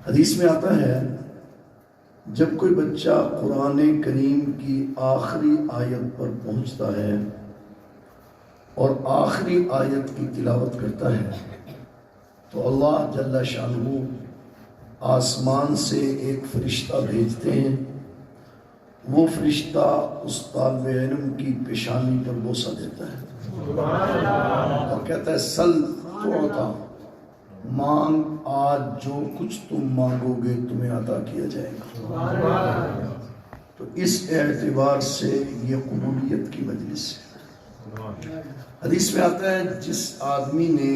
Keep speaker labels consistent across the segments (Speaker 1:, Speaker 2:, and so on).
Speaker 1: حدیث میں آتا ہے جب کوئی بچہ قرآن کریم کی آخری آیت پر پہنچتا ہے اور آخری آیت کی تلاوت کرتا ہے تو اللہ جل شانہ آسمان سے ایک فرشتہ بھیجتے ہیں. وہ فرشتہ اس طالب علم کی پیشانی پر بوسہ دیتا ہے اور کہتا ہے سل تعطیٰ، مانگ، آج جو کچھ تم مانگو گے تمہیں عطا کیا جائے گا. تو اس اعتبار سے یہ قبولیت کی مجلس ہے. حدیث میں آتا ہے جس آدمی نے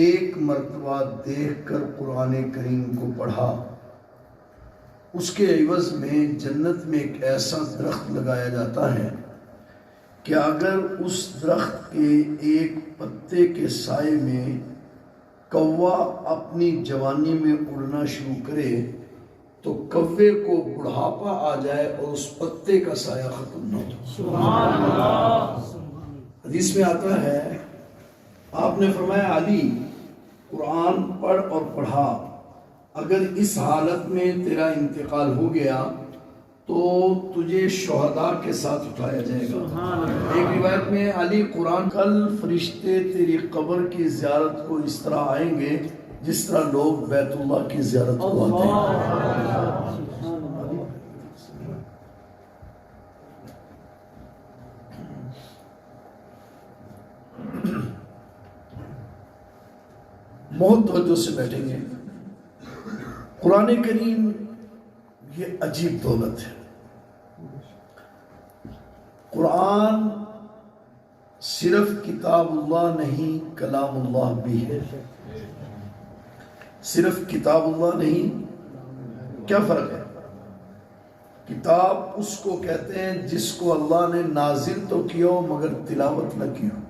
Speaker 1: ایک مرتبہ دیکھ کر قرآن کریم کو پڑھا اس کے عوض میں جنت میں ایک ایسا درخت لگایا جاتا ہے کہ اگر اس درخت کے ایک پتے کے سائے میں کوا اپنی جوانی میں اڑنا شروع کرے تو کوے کو بڑھاپا آ جائے اور اس پتے کا سایہ ختم نہ ہو. سبحان اللہ. حدیث میں آتا ہے آپ نے فرمایا علی قرآن پڑھ اور پڑھا، اگر اس حالت میں تیرا انتقال ہو گیا تو تجھے شہداء کے ساتھ اٹھایا جائے گا. ایک روایت میں علی قرآن کل فرشتے تیری قبر کی زیارت کو اس طرح آئیں گے جس طرح لوگ بیت اللہ کی زیارت کو آتے ہیں. بہت توجہ سے بیٹھیں گے. قرآن کریم یہ عجیب دولت ہے. قرآن صرف کتاب اللہ نہیں کلام اللہ بھی ہے. صرف کتاب اللہ نہیں. کیا فرق ہے؟ کتاب اس کو کہتے ہیں جس کو اللہ نے نازل تو کیا ہو مگر تلاوت نہ کی ہو،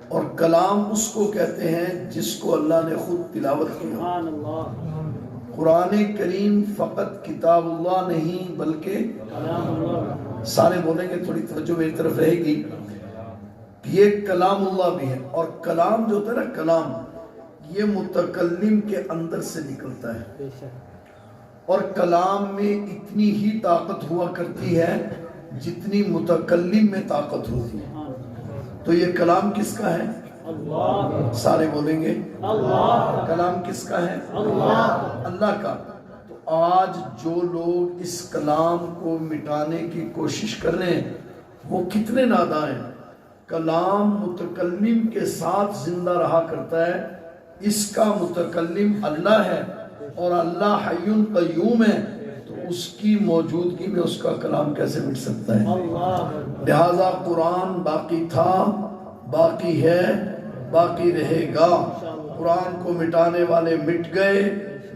Speaker 1: اور کلام اس کو کہتے ہیں جس کو اللہ نے خود تلاوت کی ہو. قرآن کریم فقط کتاب اللہ نہیں بلکہ کلام اللہ. سارے بولیں گے، تھوڑی توجہ میری طرف رہے گی. یہ کلام اللہ بھی ہے، اور کلام جو ہوتا ہے نا، کلام یہ متکلم کے اندر سے نکلتا ہے، اور کلام میں اتنی ہی طاقت ہوا کرتی ہے جتنی متکلم میں طاقت ہوتی ہے. تو یہ کلام کس کا ہے؟ اللہ. سارے بولیں گے اللہ. کلام کس کا ہے؟ اللہ. اللہ کا. تو آج جو لوگ اس کلام کو مٹانے کی کوشش کر رہے ہیں وہ کتنے ناداں ہیں. کلام متکلم کے ساتھ زندہ رہا کرتا ہے. اس کا متکلم اللہ ہے اور اللہ حی قیوم ہے، تو اس کی موجودگی میں اس کا کلام کیسے مٹ سکتا ہے؟ لہذا قرآن باقی تھا، باقی ہے، باقی رہے گا. قرآن کو مٹانے والے مٹ گئے،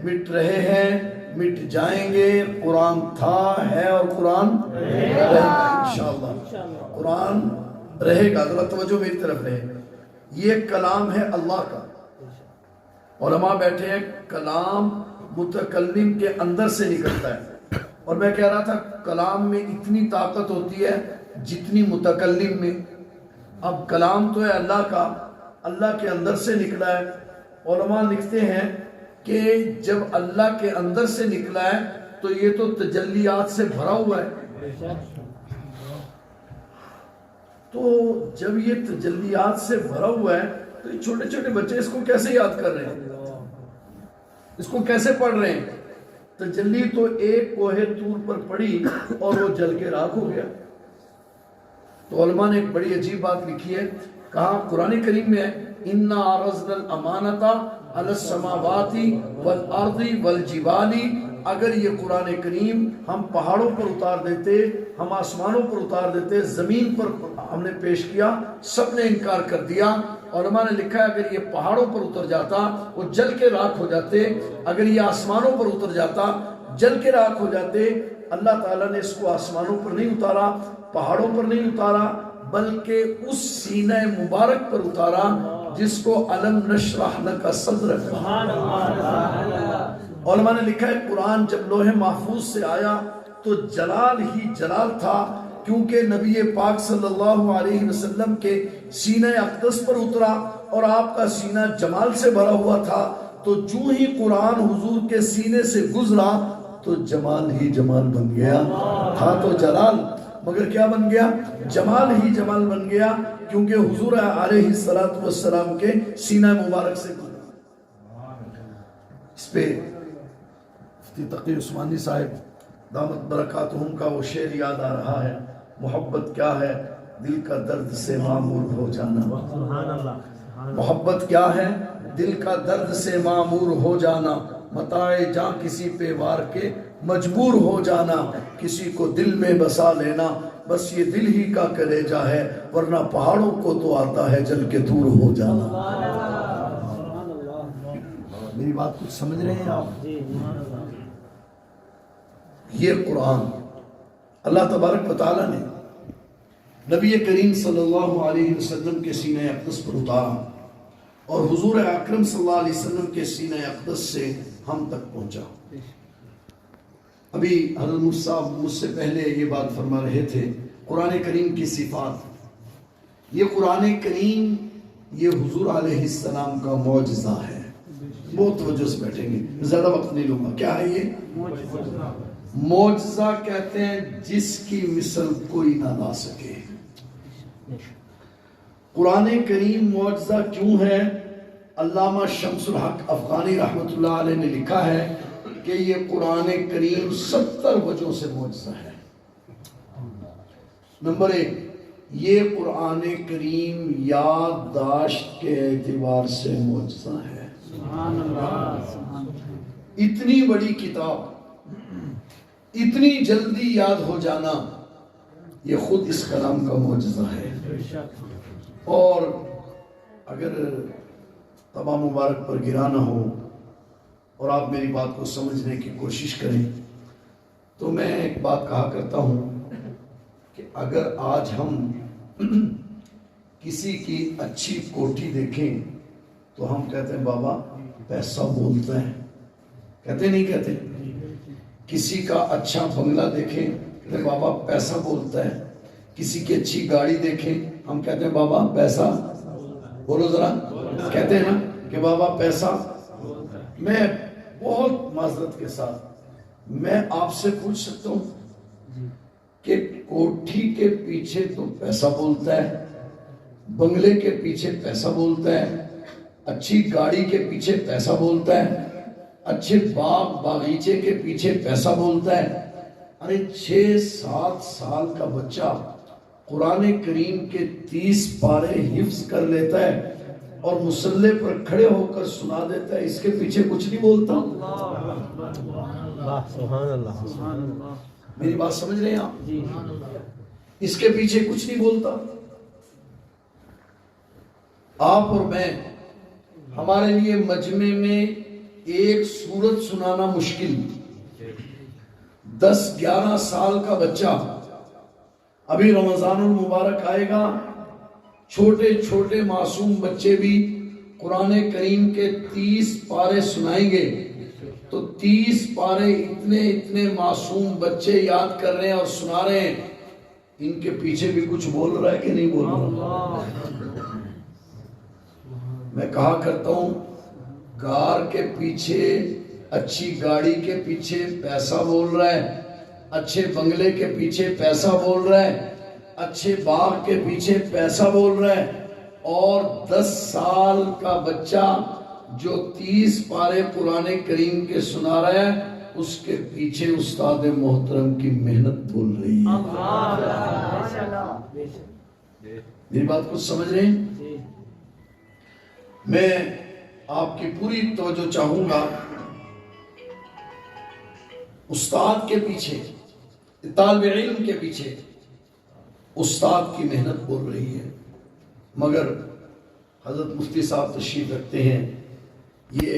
Speaker 1: مٹ رہے ہیں، مٹ جائیں گے. قرآن تھا، ہے اور قرآن رہے گا انشاءاللہ. قرآن رہے گا. ذرا توجہ میری طرف رہے. یہ کلام ہے اللہ کا. علماء بیٹھے ہیں، کلام متکلم کے اندر سے نکلتا ہے. اور میں کہہ رہا تھا کلام میں اتنی طاقت ہوتی ہے جتنی متکلم میں. اب کلام تو ہے اللہ کا، اللہ کے اندر سے نکلا ہے. علماء لکھتے ہیں کہ جب اللہ کے اندر سے نکلا ہے تو یہ تو تجلیات سے بھرا ہوا ہے. تو جب یہ تجلیات سے بھرا ہوا ہے تو یہ چھوٹے چھوٹے بچے اس کو کیسے یاد کر رہے ہیں، اس کو کیسے پڑھ رہے ہیں؟ تجلی تو ایک کوہ طور پر پڑی اور وہ جل کے راکھ ہو گیا. تو علماء نے ایک بڑی عجیب بات لکھی ہے. کہا قرآن کریم میں اِنَّا عَرَضْنَا الْأَمَانَةَ عَلَى السَّمَاوَاتِ وَالْأَرْضِ وَالْجِبَالِ. اگر یہ قرآن کریم ہم پہاڑوں پر اتار دیتے، ہم آسمانوں پر اتار دیتے، زمین پر ہم نے پیش کیا، سب نے انکار کر دیا. علماء نے لکھا ہے اگر یہ پہاڑوں پر اتر جاتا وہ جل کے راکھ ہو جاتے، اگر یہ آسمانوں پر اتر جاتا جل کے راکھ ہو جاتے. اللہ تعالیٰ نے اس کو آسمانوں پر نہیں اتارا، پہاڑوں پر نہیں اتارا، بلکہ اس سینہ مبارک پر اتارا جس کو علم نشرح لک صدرک. علماء نے لکھا ہے قرآن جب لوح محفوظ سے آیا تو جلال ہی جلال تھا، کیونکہ نبی پاک صلی اللہ علیہ وسلم کے سینہ اقدس پر اترا اور آپ کا سینہ جمال سے بھرا ہوا تھا. تو جو ہی قرآن حضور کے سینے سے گزرا تو جمال ہی جمال بن گیا. تھا تو جلال مگر کیا بن گیا؟ جمال ہی جمال بن گیا، کیونکہ حضور علیہ السلام کے سینہ مبارک سے گزرا. اس پہ مفتی تقی عثمانی صاحب دامت برکاتہم کا وہ شعر یاد آ رہا ہے، محبت کیا ہے دل کا درد سے معمور ہو جانا. محبت کیا ہے دل کا درد سے معمور ہو جانا، متاع جاں کسی پہ وار کے مجبور ہو جانا، کسی کو دل میں بسا لینا بس یہ دل ہی کا کلیجہ ہے، ورنہ پہاڑوں کو تو آتا ہے جل کے دور ہو جانا. میری بات کچھ سمجھ رہے ہیں آپ؟ یہ قرآن اللہ تبارک و تعالیٰ نے نبی کریم صلی اللہ علیہ وسلم کے سینہ اقدس پر اتارا اور حضور اکرم صلی اللہ علیہ وسلم کے سینہ اقدس سے ہم تک پہنچا. ابھی حضرت مفتی صاحب مجھ سے پہلے یہ بات فرما رہے تھے، قرآن کریم کی صفات. یہ قرآن کریم یہ حضور علیہ السلام کا معجزہ ہے. بہت توجہ سے بیٹھیں گے، زیادہ وقت نہیں لوں گا. کیا ہے یہ؟ معجزہ کہتے ہیں جس کی مثل کوئی نہ لا سکے. قرآن کریم معجزہ کیوں ہے؟ علامہ شمس الحق افغانی رحمۃ اللہ علیہ نے لکھا ہے کہ یہ قرآن کریم 70 وجہوں سے معجزہ ہے. نمبر 1، یہ قرآن کریم یادداشت کے اعتبار سے معجزہ ہے. اتنی بڑی کتاب اتنی جلدی یاد ہو جانا یہ خود اس کلام کا معجزہ ہے. اور اگر تبا مبارک پر گرا نہ ہو اور آپ میری بات کو سمجھنے کی کوشش کریں تو میں ایک بات کہا کرتا ہوں کہ اگر آج ہم کسی کی اچھی کوٹھی دیکھیں تو ہم کہتے ہیں بابا پیسہ بولتا ہے، کہتے نہیں کہتے؟ کسی کا اچھا بنگلہ دیکھیں کہتے ہیں بابا پیسہ بولتا ہے. کسی کی اچھی گاڑی دیکھیں ہم کہتے ہیں بابا پیسہ بولو ذرا، کہتے ہیں نا کہ بابا پیسہ. میں بہت معذرت کے ساتھ میں آپ سے پوچھ سکتا ہوں کہ کوٹھی کے پیچھے تو پیسہ بولتا ہے، بنگلے کے پیچھے پیسہ بولتا ہے، اچھی گاڑی کے پیچھے پیسا بولتا ہے، اچھے باغ باغیچے کے پیچھے پیسا بولتا ہے. ارے 6-7 سال کا بچہ قرآن کریم کے 30 پارے حفظ کر لیتا ہے اور مصلے پر کھڑے ہو کر سنا دیتا ہے، اس کے پیچھے کچھ نہیں بولتا.
Speaker 2: سبحان اللہ.
Speaker 1: میری بات سمجھ رہے ہیں آپ؟ اس کے پیچھے کچھ نہیں بولتا. آپ اور میں، ہمارے لیے مجمع میں ایک سورت سنانا مشکل. 10-11 سال کا بچہ، ابھی رمضان المبارک آئے گا، چھوٹے چھوٹے معصوم بچے بھی قرآن کریم کے 30 پارے سنائیں گے تو 30 پارے اتنے معصوم بچے یاد کر رہے ہیں اور سنا رہے ہیں. ان کے پیچھے بھی کچھ بول رہا ہے کہ نہیں بول رہا؟ میں کہا کرتا ہوں کار کے پیچھے، اچھی گاڑی کے پیچھے پیسہ بول رہا ہے، اچھے بنگلے کے پیچھے پیسہ بول رہا ہے، اچھے باغ کے پیچھے پیسہ بول رہا ہے، اور 10 سال کا بچہ جو 30 پارے قرآن کریم کے سنا رہا ہے اس کے پیچھے استاد محترم کی محنت بول رہی ہے. میری بات کو سمجھ رہے ہیں؟ میں آپ کی پوری توجہ چاہوں گا. استاد کے پیچھے، طالب علم کے پیچھے استاد کی محنت بول رہی ہے. مگر حضرت مفتی صاحب تشریف رکھتے ہیں، یہ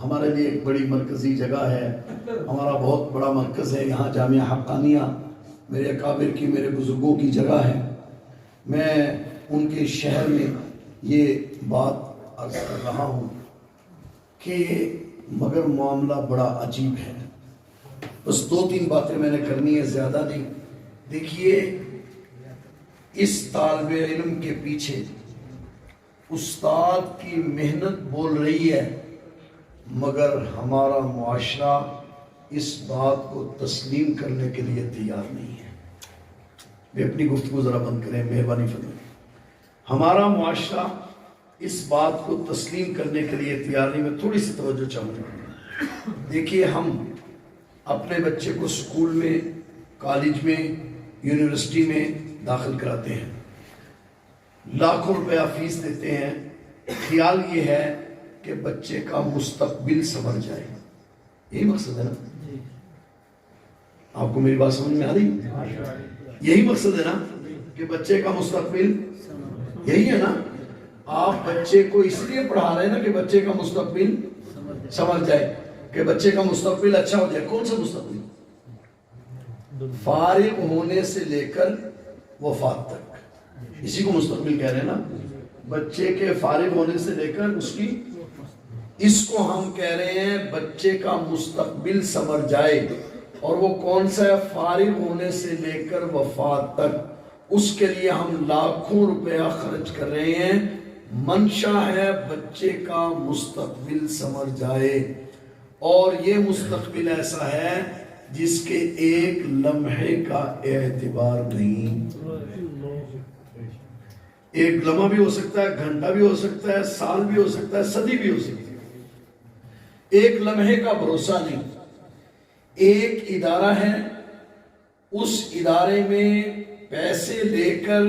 Speaker 1: ہمارے لیے ایک بڑی مرکزی جگہ ہے، ہمارا بہت بڑا مرکز ہے یہاں. جامعہ حقانیہ میرے اکابر کی، میرے بزرگوں کی جگہ ہے. میں ان کے شہر میں یہ بات عرض کر رہا ہوں کہ مگر معاملہ بڑا عجیب ہے. بس 2-3 باتیں میں نے کرنی ہے، زیادہ نہیں. دیکھیے اس طالب علم کے پیچھے استاد کی محنت بول رہی ہے مگر ہمارا معاشرہ اس بات کو تسلیم کرنے کے لیے تیار نہیں ہے. میں اپنی گفتگو ذرا بند کریں مہربانی فرمائیں. ہمارا معاشرہ اس بات کو تسلیم کرنے کے لیے تیار نہیں. میں تھوڑی سی توجہ چاہوں گا. دیکھیے ہم اپنے بچے کو اسکول میں، کالج میں، یونیورسٹی میں داخل کراتے ہیں، لاکھوں روپیہ فیس دیتے ہیں. خیال یہ ہے کہ بچے کا مستقبل سنور جائے. یہی مقصد ہے نا؟ آپ کو میری بات سمجھ میں آ رہی؟ یہی مقصد ہے نا کہ بچے کا مستقبل، یہی ہے نا. آپ بچے کو اس لیے پڑھا رہے ہیں نا کہ بچے کا مستقبل سنور جائے، کہ بچے کا مستقبل اچھا ہو جائے. کون سا مستقبل؟ فارغ ہونے سے لے کر وفات تک، اسی کو مستقبل کہہ رہے ہیں نا. بچے کے فارغ ہونے سے لے کر اس کو ہم کہہ رہے ہیں بچے کا مستقبل سنور جائے. اور وہ کون سا ہے؟ فارغ ہونے سے لے کر وفات تک. اس کے لیے ہم لاکھوں روپیہ خرچ کر رہے ہیں. منشا ہے بچے کا مستقبل سنور جائے. اور یہ مستقبل ایسا ہے جس کے ایک لمحے کا اعتبار نہیں. ایک لمحہ بھی ہو سکتا ہے، گھنٹہ بھی ہو سکتا ہے، سال بھی ہو سکتا ہے، صدی بھی ہو سکتی ہے. ایک لمحے کا بھروسہ نہیں. ایک ادارہ ہے، اس ادارے میں پیسے لے کر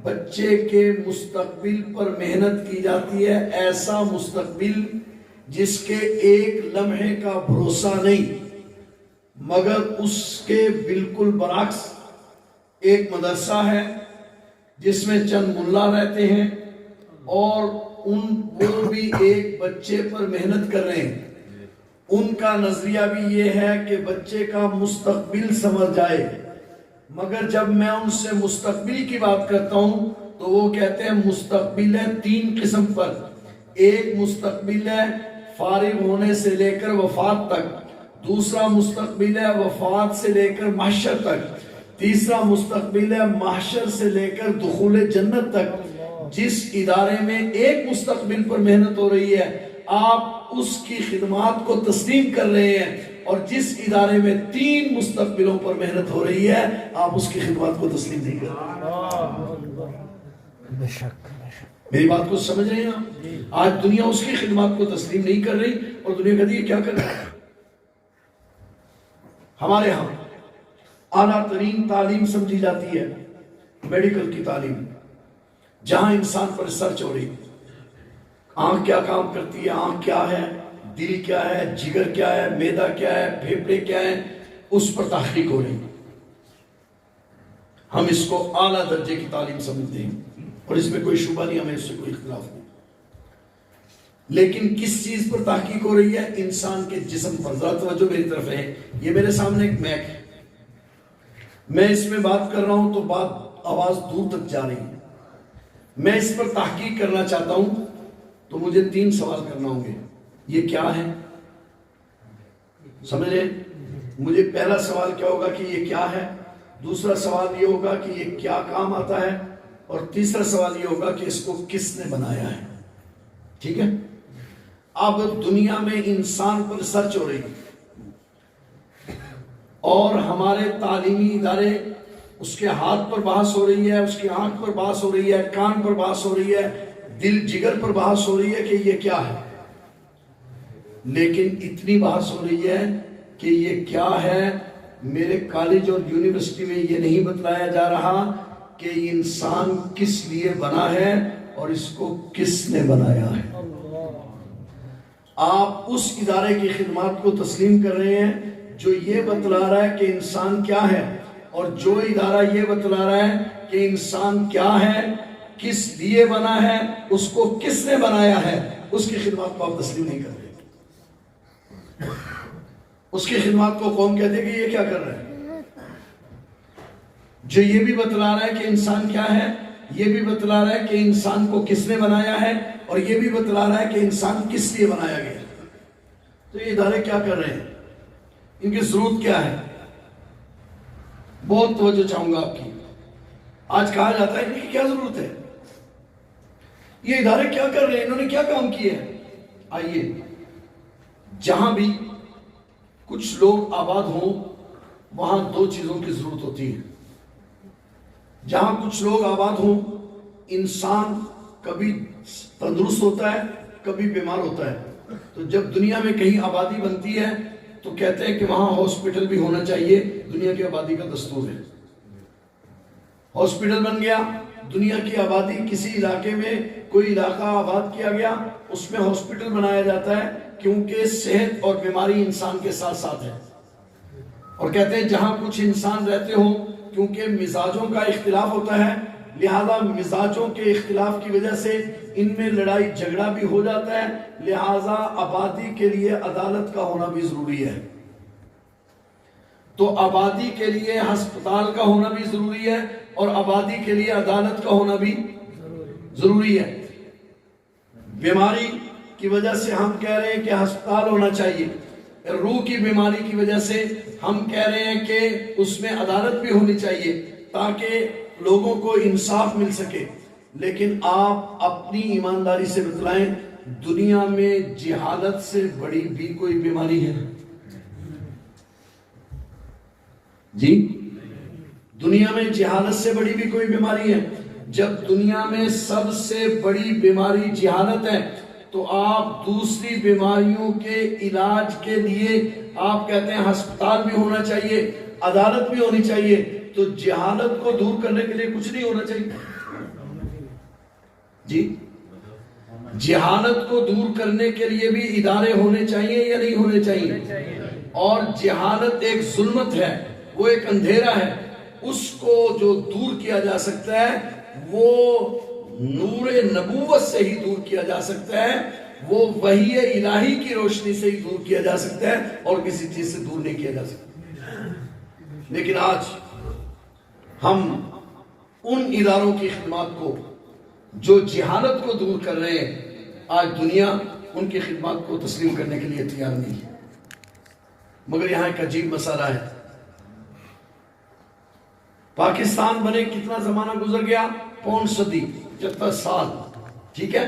Speaker 1: بچے کے مستقبل پر محنت کی جاتی ہے. ایسا مستقبل جس کے ایک لمحے کا بھروسہ نہیں. مگر اس کے بالکل برعکس ایک مدرسہ ہے جس میں چند ملا رہتے ہیں اور وہ بھی ایک بچے پر محنت کر رہے ہیں. ان کا نظریہ بھی یہ ہے کہ بچے کا مستقبل سنور جائے. مگر جب میں ان سے مستقبل کی بات کرتا ہوں تو وہ کہتے ہیں مستقبل ہے 3 قسم پر. ایک مستقبل ہے فارغ ہونے سے لے کر وفات تک. دوسرا مستقبل ہے وفات سے لے کر محشر تک. تیسرا مستقبل ہے محشر سے لے کر دخول جنت تک. جس ادارے میں ایک مستقبل پر محنت ہو رہی ہے آپ اس کی خدمات کو تسلیم کر رہے ہیں، اور جس ادارے میں 3 مستقبلوں پر محنت ہو رہی ہے آپ اس کی خدمات کو تسلیم نہیں کر رہے.
Speaker 2: بے شک.
Speaker 1: میری بات کو سمجھ رہے ہیں آپ؟ آج دنیا اس کی خدمات کو تسلیم نہیں کر رہی اور دنیا کہتی ہے کیا کر رہا ہے. ہمارے ہاں اعلیٰ ترین تعلیم سمجھی جاتی ہے میڈیکل کی تعلیم، جہاں انسان پر ریسرچ ہو رہی. آنکھ کیا کام کرتی ہے، آنکھ کیا ہے، دل کیا ہے، جگر کیا ہے، معدہ کیا ہے، پھیپھڑے کیا ہیں، اس پر تحقیق ہو رہی. ہم اس کو اعلیٰ درجے کی تعلیم سمجھتے ہیں اور اس میں کوئی شبہ نہیں، ہمیں اس سے کوئی اختلاف نہیں. لیکن کس چیز پر تحقیق ہو رہی ہے؟ انسان کے جسم پر. ذرا توجہ میری طرف ہے. یہ میرے سامنے ایک میک ہے، میں اس میں بات کر رہا ہوں تو بات آواز دور تک جا رہی ہے. میں اس پر تحقیق کرنا چاہتا ہوں تو مجھے 3 سوال کرنا ہوں گے. یہ کیا ہے؟ سمجھ رہے؟ مجھے پہلا سوال کیا ہوگا کہ یہ کیا ہے، دوسرا سوال یہ ہوگا کہ یہ کیا کام آتا ہے، اور تیسرا سوال یہ ہوگا کہ اس کو کس نے بنایا ہے. ٹھیک ہے؟ اب دنیا میں انسان پر ریسرچ ہو رہی ہے اور ہمارے تعلیمی ادارے اس کے ہاتھ پر بحث ہو رہی ہے، اس کی آنکھ پر بحث ہو رہی ہے، کان پر بحث ہو رہی ہے، دل جگر پر بحث ہو رہی ہے کہ یہ کیا ہے. لیکن اتنی بحث ہو رہی ہے کہ یہ کیا ہے میرے کالج اور یونیورسٹی میں یہ نہیں بتلایا جا رہا کہ انسان کس لیے بنا ہے اور اس کو کس نے بنایا ہے. آپ اس ادارے کی خدمات کو تسلیم کر رہے ہیں جو یہ بتلا رہا ہے کہ انسان کیا ہے، اور جو ادارہ یہ بتلا رہا ہے کہ انسان کیا ہے، کس لیے بنا ہے، اس کو کس نے بنایا ہے، اس کی خدمات کو آپ تسلیم نہیں کر رہے. اس کی خدمات کو قوم کہتے ہیں کہ یہ کیا کر رہا ہے. جو یہ بھی بتلا رہا ہے کہ انسان کیا ہے، یہ بھی بتلا رہا ہے کہ انسان کو کس نے بنایا ہے، اور یہ بھی بتلا رہا ہے کہ انسان کس لیے بنایا گیا. تو یہ ادارے کیا کر رہے ہیں، ان کی ضرورت کیا ہے؟ بہت توجہ چاہوں گا آپ کی. آج کہا جاتا ہے ان کی کیا ضرورت ہے، یہ ادارے کیا کر رہے ہیں، انہوں نے کیا کام کیے ہیں. آئیے جہاں بھی کچھ لوگ آباد ہوں وہاں دو چیزوں کی ضرورت ہوتی ہے. جہاں کچھ لوگ آباد ہوں انسان کبھی تندرست ہوتا ہے کبھی بیمار ہوتا ہے. تو جب دنیا میں کہیں آبادی بنتی ہے تو کہتے ہیں کہ وہاں ہاسپٹل بھی ہونا چاہیے. دنیا کی آبادی کا دستور ہے. ہاسپٹل بن گیا, دنیا کی آبادی کسی علاقے میں کوئی علاقہ آباد کیا گیا, اس میں ہاسپٹل بنایا جاتا ہے کیونکہ صحت اور بیماری انسان کے ساتھ ساتھ ہے. اور کہتے ہیں جہاں کچھ انسان رہتے ہوں کیونکہ مزاجوں کا اختلاف ہوتا ہے, لہذا مزاجوں کے اختلاف کی وجہ سے ان میں لڑائی جھگڑا بھی ہو جاتا ہے, لہذا آبادی کے لیے عدالت کا ہونا بھی ضروری ہے. تو آبادی کے لیے ہسپتال کا ہونا بھی ضروری ہے اور آبادی کے لیے عدالت کا ہونا بھی ضروری ہے. بیماری کی وجہ سے ہم کہہ رہے ہیں کہ ہسپتال ہونا چاہیے, روح کی بیماری کی وجہ سے ہم کہہ رہے ہیں کہ اس میں عدالت بھی ہونی چاہیے تاکہ لوگوں کو انصاف مل سکے. لیکن آپ اپنی ایمانداری سے بتلائیں, دنیا میں جہالت سے بڑی بھی کوئی بیماری ہے؟ جی, دنیا میں جہالت سے بڑی بھی کوئی بیماری ہے؟ جب دنیا میں سب سے بڑی بیماری جہالت ہے تو آپ دوسری بیماریوں کے علاج کے لیے آپ کہتے ہیں ہسپتال بھی ہونا چاہیے, عدالت بھی ہونی چاہیے. تو جہالت کو دور کرنے کے لیے کچھ نہیں ہونا چاہیے؟ جی, جہالت کو دور کرنے کے لیے بھی ادارے ہونے چاہیے یا نہیں ہونے چاہیے؟ اور جہالت ایک ظلمت ہے, وہ ایک اندھیرا ہے, اس کو جو دور کیا جا سکتا ہے وہ نور نبوت سے ہی دور کیا جا سکتا ہے, وہ وحی الہی کی روشنی سے ہی دور کیا جا سکتا ہے اور کسی چیز سے دور نہیں کیا جا سکتا. لیکن آج ہم ان اداروں کی خدمات کو جو جہالت کو دور کر رہے ہیں, آج دنیا ان کی خدمات کو تسلیم کرنے کے لیے تیار نہیں ہے. مگر یہاں ایک عجیب مسئلہ ہے, پاکستان بنے کتنا زمانہ گزر گیا؟ 5 صدی, 75 سال. ٹھیک ہے,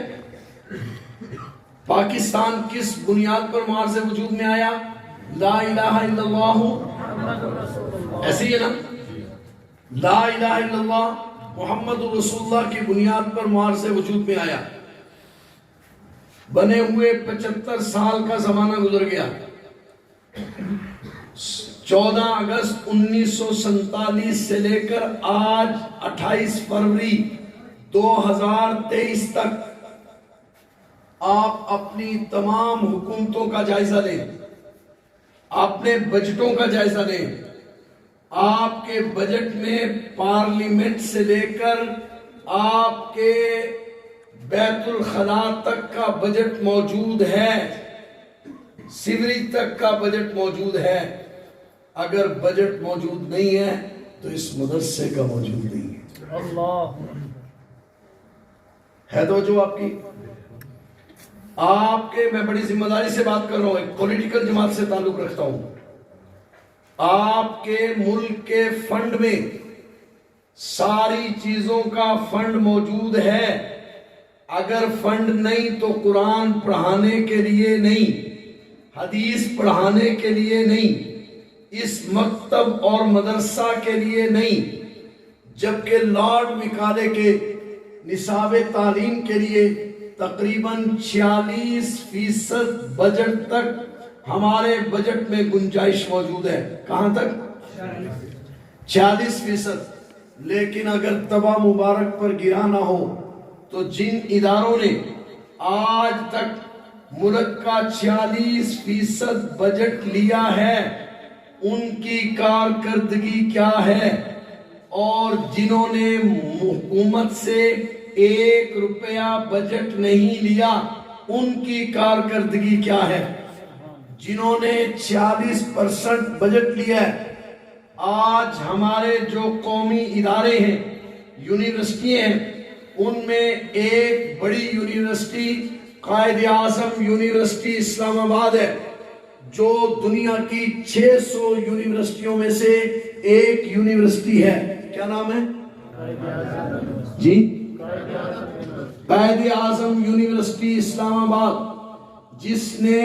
Speaker 1: پاکستان کس بنیاد پر معارض وجود میں آیا؟ لا الہ الا اللہ, ایسے ہی ہے نا, لا الہ الا اللہ محمد رسول اللہ کی بنیاد پر معارض وجود میں آیا. بنے ہوئے 75 سال کا زمانہ گزر گیا. 14 اگست 1947 سے لے کر آج 28 فروری 2023 تک آپ اپنی تمام حکومتوں کا جائزہ لیں, اپنے بجٹوں کا جائزہ لیں. آپ کے بجٹ میں پارلیمنٹ سے لے کر آپ کے بیت الخلا تک کا بجٹ موجود ہے, سیوریج تک کا بجٹ موجود ہے. اگر بجٹ موجود نہیں ہے تو اس مدرسے کا موجود نہیں ہے.
Speaker 2: اللہ
Speaker 1: ہے تو جو آپ کی, آپ کے, میں بڑی ذمہ داری سے بات کر رہا ہوں, ایک پولیٹیکل جماعت سے تعلق رکھتا ہوں. آپ کے ملک کے فنڈ میں ساری چیزوں کا فنڈ موجود ہے. اگر فنڈ نہیں تو قرآن پڑھانے کے لیے نہیں, حدیث پڑھانے کے لیے نہیں, اس مکتب اور مدرسہ کے لیے نہیں. جبکہ لارڈ مکالے کے نصاب تعلیم کے لیے تقریباً 46% بجٹ تک ہمارے بجٹ میں گنجائش موجود ہے. کہاں تک؟ 46%. لیکن اگر تبا مبارک پر گرا نہ ہو تو جن اداروں نے آج تک ملک کا 46% بجٹ لیا ہے ان کی کارکردگی کیا ہے, اور جنہوں نے حکومت سے 1 روپیہ بجٹ نہیں لیا ان کی کارکردگی کیا ہے. جنہوں نے 46% بجٹ لیا ہے, آج ہمارے جو قومی ادارے ہیں, یونیورسٹی ہیں, ان میں ایک بڑی یونیورسٹی قائد اعظم یونیورسٹی اسلام آباد ہے, جو دنیا کی 600 یونیورسٹیوں میں سے ایک یونیورسٹی ہے. کیا نام ہے جی؟ قائد اعظم یونیورسٹی اسلام آباد, جس نے